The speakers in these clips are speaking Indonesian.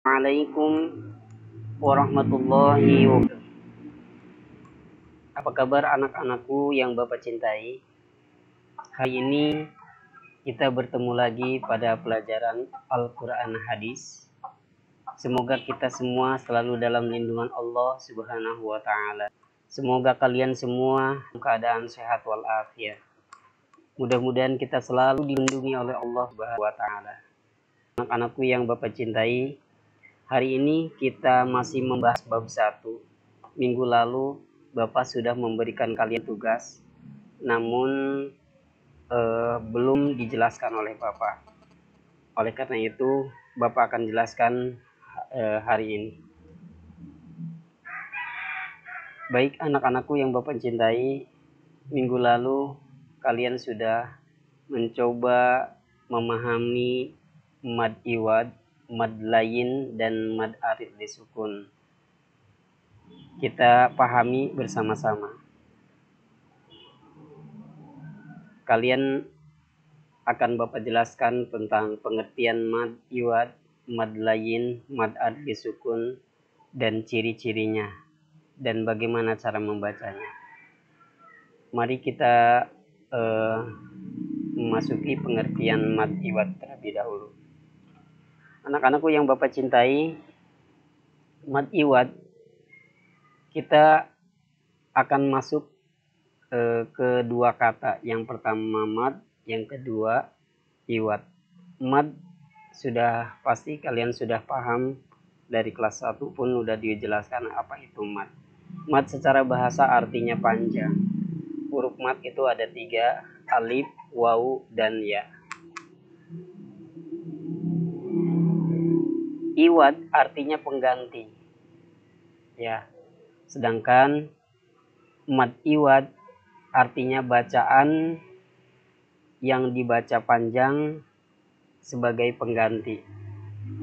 Assalamualaikum warahmatullahi wabarakatuh. Apa kabar anak-anakku yang Bapak cintai? Hari ini kita bertemu lagi pada pelajaran Al-Quran Hadis. Semoga kita semua selalu dalam lindungan Allah Subhanahu wa Ta'ala. Semoga kalian semua dalam keadaan sehat walafiat. Mudah-mudahan kita selalu dilindungi oleh Allah Subhanahu wa Ta'ala. Anak-anakku yang Bapak cintai, hari ini kita masih membahas bab 1. Minggu lalu Bapak sudah memberikan kalian tugas, namun belum dijelaskan oleh Bapak. Oleh karena itu, Bapak akan jelaskan hari ini. Baik anak-anakku yang Bapak cintai, minggu lalu kalian sudah mencoba memahami mad iwad, mad layin, dan mad arid disukun. Kita pahami bersama-sama. Kalian akan Bapak jelaskan tentang pengertian mad iwad, mad layin, mad arid disukun, dan ciri-cirinya, dan bagaimana cara membacanya. Mari kita memasuki pengertian mad iwad terlebih dahulu. Anak-anakku yang Bapak cintai, mad iwad kita akan masuk ke dua kata. Yang pertama mad, yang kedua iwad. Mad sudah pasti kalian sudah paham, dari kelas 1 pun sudah dijelaskan apa itu mad. Mad secara bahasa artinya panjang. Huruf mad itu ada 3, alif, waw, dan ya. Iwad artinya pengganti, ya. Sedangkan mad iwad artinya bacaan yang dibaca panjang sebagai pengganti.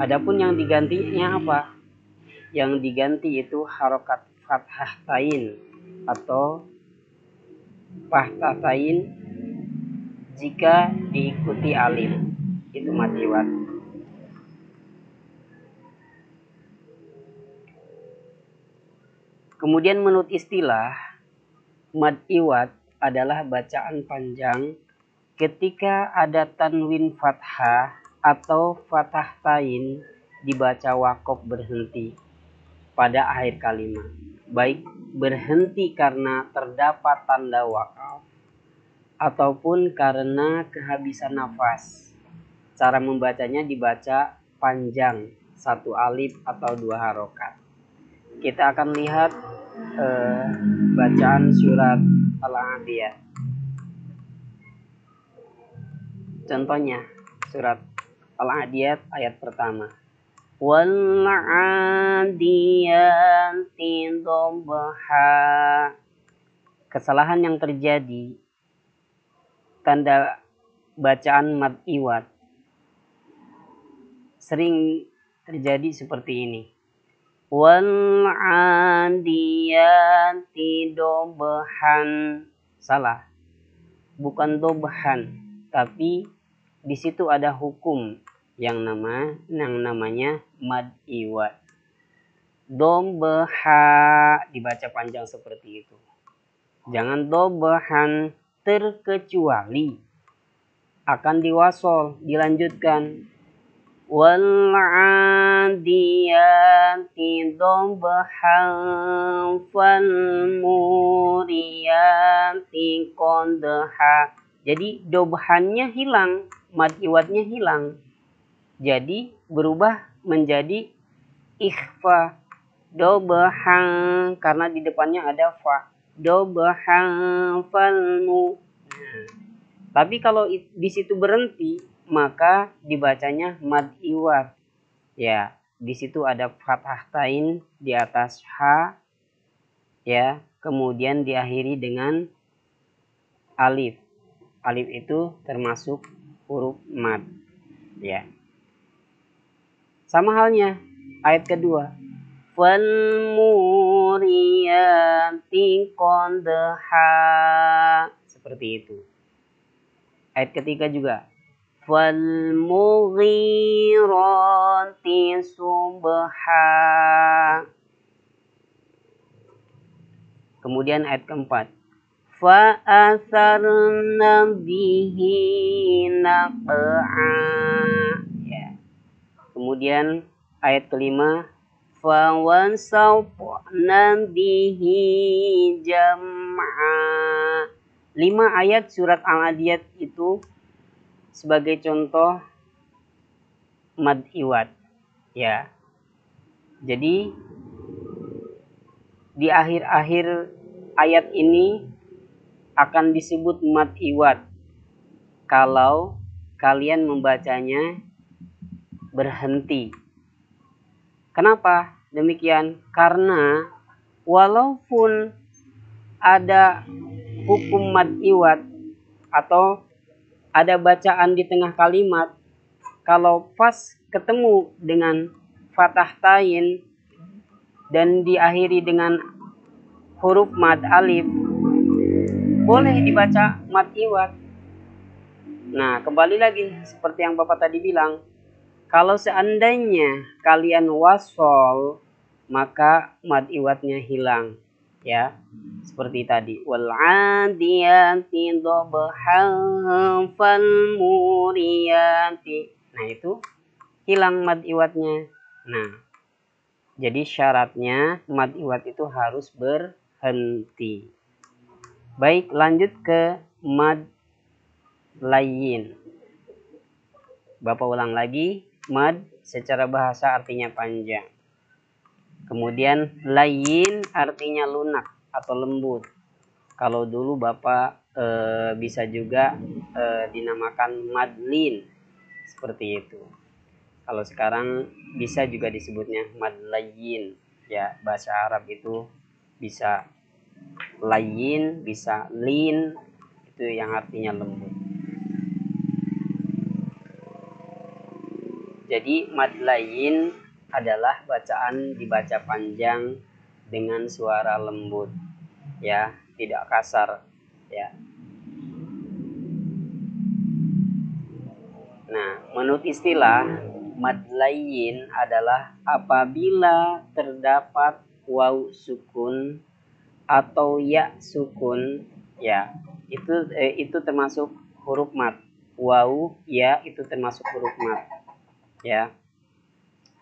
Adapun yang digantinya apa? Yang diganti itu harokat fathah tain atau fathah tain jika diikuti alif. Itu mad iwad. Kemudian menurut istilah, mad iwad adalah bacaan panjang ketika ada tanwin fathah atau fathah tain dibaca wakof berhenti pada akhir kalimat. Baik berhenti karena terdapat tanda wakaf ataupun karena kehabisan nafas. Cara membacanya dibaca panjang, 1 alif atau 2 harokat. Kita akan lihat bacaan surat Al-Adiyat. Contohnya surat Al-Adiyat ayat pertama. Wal 'adiyati dhabha. Kesalahan yang terjadi, tanda bacaan mad iwad sering terjadi seperti ini. Wal 'adiyati dhabhan. Salah. Bukan dobhan, tapi di situ ada hukum yang namanya mad iwad. Dobha dibaca panjang seperti itu. Jangan dobhan, terkecuali akan diwasol, dilanjutkan. Wal 'adiyati dhabhan fal muriyati qadha. Jadi dobhannya hilang, mad iwadnya hilang. Jadi berubah menjadi ikhfa. Dobhan karena di depannya ada fa. Dobhan falmu. Tapi kalau di situ berhenti, maka dibacanya mad iwad. Ya, di situ ada fathah tain di atas ha, ya, kemudian diakhiri dengan alif. Alif itu termasuk huruf mad, ya. Sama halnya ayat kedua. Fal muriyati qadha. Seperti itu. Ayat ketiga juga. falmughirati subha. Kemudian ayat keempat, fa'atharna bihi naq'a. Ya. Kemudian ayat kelima, fawasatna bihi jam'a. 5 ayat surat Al-Adiyat itu sebagai contoh mad iwad, ya. Jadi di akhir-akhir ayat ini akan disebut mad iwad kalau kalian membacanya berhenti. Kenapa demikian? Karena walaupun ada hukum mad iwad atau ada bacaan di tengah kalimat, kalau pas ketemu dengan fathah tain dan diakhiri dengan huruf mad alif, boleh dibaca mad iwad. Nah, kembali lagi seperti yang Bapak tadi bilang, kalau seandainya kalian wasol, maka mad iwadnya hilang, ya. Seperti tadi, wal adiyati dhabhan fal muriyati. Nah, itu hilang mad iwadnya. Nah, jadi syaratnya mad iwad itu harus berhenti. Baik, lanjut ke mad layyin. Bapak ulang lagi, mad secara bahasa artinya panjang. Kemudian layyin artinya lunak atau lembut. Kalau dulu Bapak bisa juga dinamakan madlin, seperti itu. Kalau sekarang bisa juga disebutnya mad layyin, ya. Bahasa Arab itu bisa layyin, bisa lin, itu yang artinya lembut. Jadi mad layyin adalah bacaan dibaca panjang dengan suara lembut, ya, tidak kasar, ya. Nah, menurut istilah, mad layyin adalah apabila terdapat waw sukun atau ya sukun, ya. Itu termasuk huruf mad. Waw, ya, itu termasuk huruf mad, ya.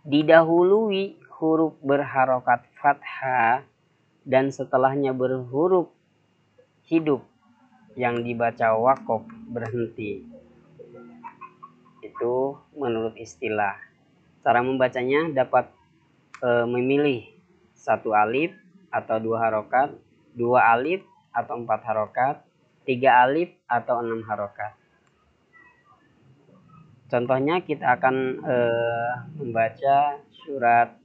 Didahului huruf berharokat fathah dan setelahnya berhuruf hidup yang dibaca wakof berhenti. Itu menurut istilah. Cara membacanya dapat memilih 1 alif atau 2 harokat, 2 alif atau 4 harokat, 3 alif atau 6 harokat. Contohnya kita akan membaca surat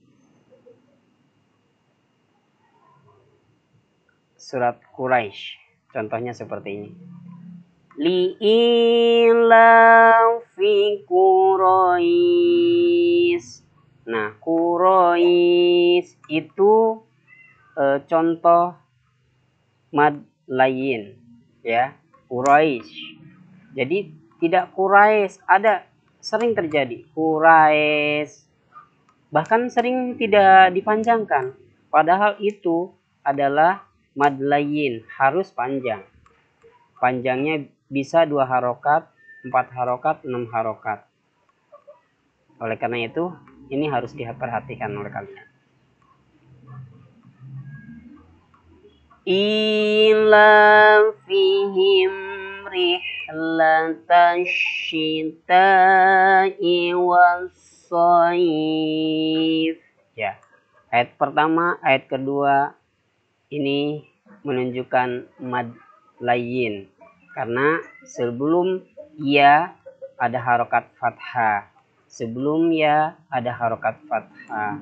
Quraisy. Contohnya seperti ini. Li'ilafi Quraisy. Nah, Quraisy itu contoh mad layyin, ya. Quraisy. Jadi tidak Quraisy, ada sering terjadi Quraisy. Bahkan sering tidak dipanjangkan. Padahal itu adalah mad layyin, harus panjang. Panjangnya bisa 2 harokat, 4 harokat, 6 harokat. Oleh karena itu, ini harus diperhatikan oleh kalian. Ila fihim rihlatash syita'i was-shayf. Ya. Ayat pertama, ayat kedua ini menunjukkan mad layyin karena sebelum ya ada harokat fathah, sebelum ya ada harokat fathah,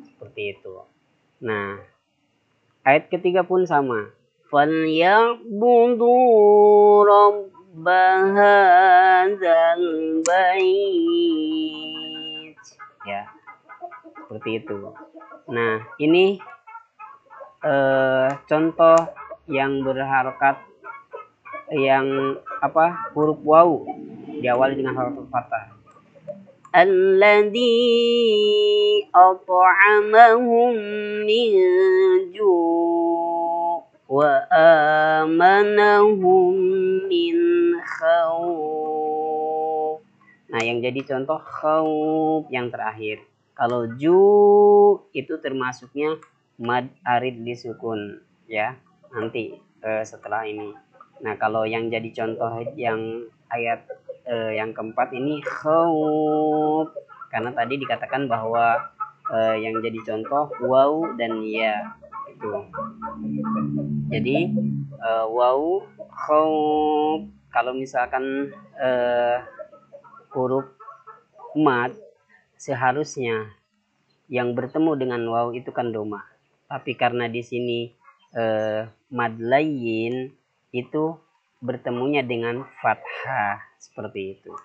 seperti itu. Nah, ayat ketiga pun sama. Falyabudu rabb hadzal bait. Ya, seperti itu. Nah, ini contoh yang berharokat yang huruf waw. diawali dengan huruf fathah. Alladzi at'amahum min ju' wa amanahum min khawf. Nah, yang jadi contoh khawf yang terakhir. Kalau ju itu termasuknya mad arid disukun ya, nanti setelah ini. Nah, kalau yang jadi contoh yang ayat yang keempat ini khawf, karena tadi dikatakan bahwa yang jadi contoh waw dan ya itu. Jadi waw khawf, kalau misalkan huruf mad seharusnya yang bertemu dengan waw itu kan doma. Tapi karena di sini mad layyin itu bertemunya dengan fathah seperti itu.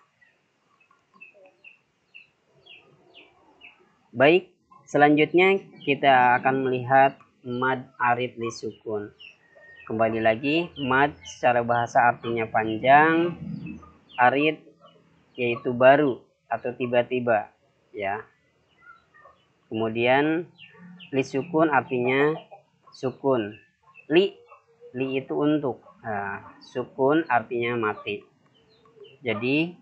Baik, selanjutnya kita akan melihat mad arid lisukun. Kembali lagi, mad secara bahasa artinya panjang, arid yaitu baru atau tiba-tiba ya. Kemudian lisukun artinya sukun. Li itu untuk. Nah, sukun artinya mati. Jadi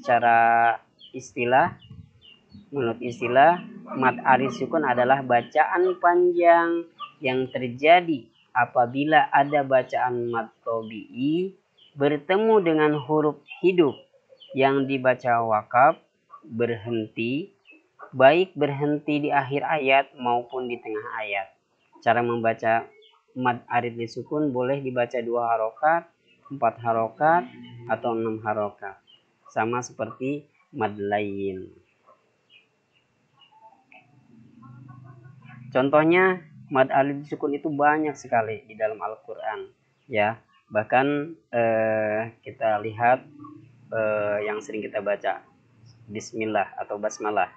secara istilah, menurut istilah, mad arid sukun adalah bacaan panjang yang terjadi apabila ada bacaan mad tabi'i bertemu dengan huruf hidup yang dibaca wakaf berhenti, baik berhenti di akhir ayat maupun di tengah ayat. Cara membaca mad arid disukun boleh dibaca 2 harokat, 4 harokat, atau 6 harokat. Sama seperti mad layyin. Contohnya mad arid disukun itu banyak sekali di dalam Al-Quran ya. Bahkan kita lihat yang sering kita baca Bismillah atau Basmalah.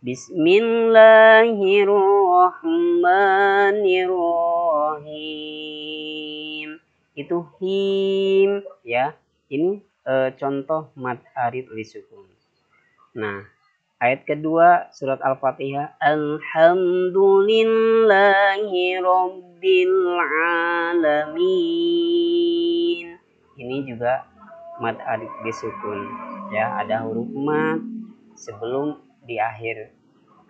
Bismillahirrahmanirrahim. Itu him ya. Ini contoh mad arid lisukun. Nah, ayat kedua surat Al-Fatihah, Alhamdulillahi Rabbil Alamin. Ini juga mad arid disukun ya, ada huruf mad sebelum di akhir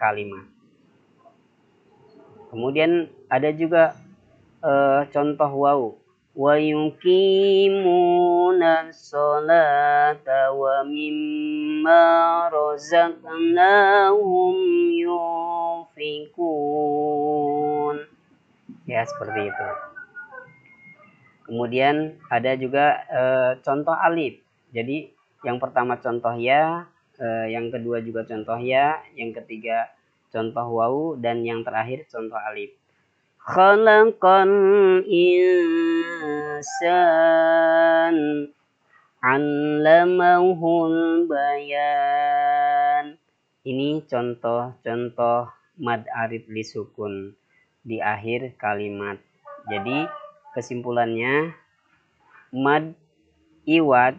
kalimat. Kemudian ada juga contoh waw, wa yuqimuna sholata wa mimma razaqnahum yunfikun ya, seperti itu. Kemudian ada juga contoh alif. Jadi yang pertama contoh ya, yang kedua juga contoh ya, yang ketiga contoh waw, dan yang terakhir contoh alif. Khalaqan insan 'allamahul bayan. Ini contoh-contoh mad arid lisukun di akhir kalimat. Jadi kesimpulannya, mad iwad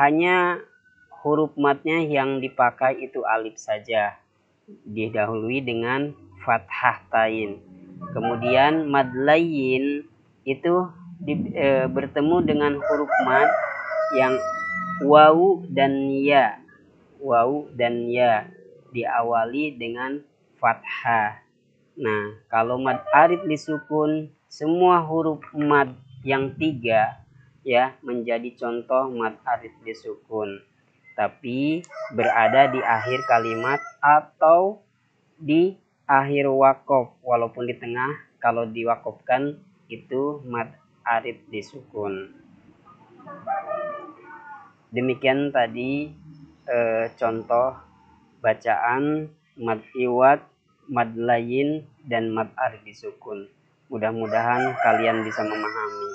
hanya huruf madnya yang dipakai itu alif saja, didahului dengan fathah tain. Kemudian mad layyin itu bertemu dengan huruf mad yang waw dan ya. Waw dan ya diawali dengan fathah. Nah, kalau mad arid disukun, semua huruf mad yang 3 ya menjadi contoh mad arid disukun, tapi berada di akhir kalimat atau di akhir wakof, walaupun di tengah. Kalau diwakofkan itu mad arid disukun. Demikian tadi contoh bacaan mad iwad, mad layyin, dan mad arid disukun. Mudah-mudahan kalian bisa memahami.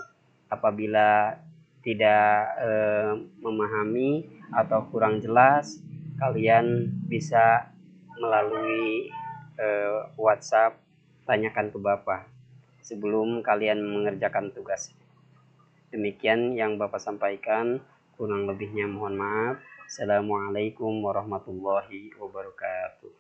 Apabila tidak memahami atau kurang jelas, kalian bisa melalui WhatsApp tanyakan ke Bapak sebelum kalian mengerjakan tugas. Demikian yang Bapak sampaikan, kurang lebihnya mohon maaf. Assalamualaikum warahmatullahi wabarakatuh.